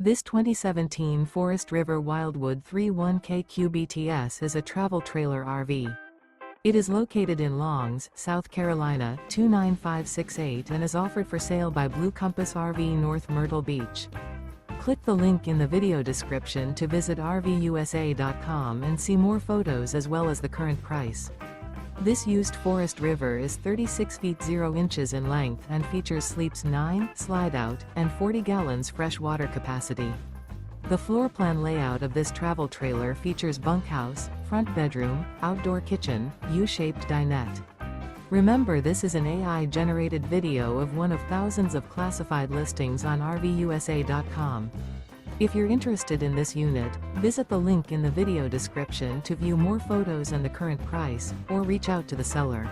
This 2017 Forest River Wildwood 31K QBTS is a travel trailer RV. It is located in Longs, South Carolina 29568 and is offered for sale by Blue Compass RV North Myrtle Beach. Click the link in the video description to visit RVUSA.com and see more photos as well as the current price. This used Forest River is 36 feet 0 inches in length and features sleeps 9, slide-out, and 40 gallons fresh water capacity. The floor plan layout of this travel trailer features bunkhouse, front bedroom, outdoor kitchen, U-shaped dinette. Remember, this is an AI-generated video of one of thousands of classified listings on RVUSA.com. If you're interested in this unit, visit the link in the video description to view more photos and the current price, or reach out to the seller.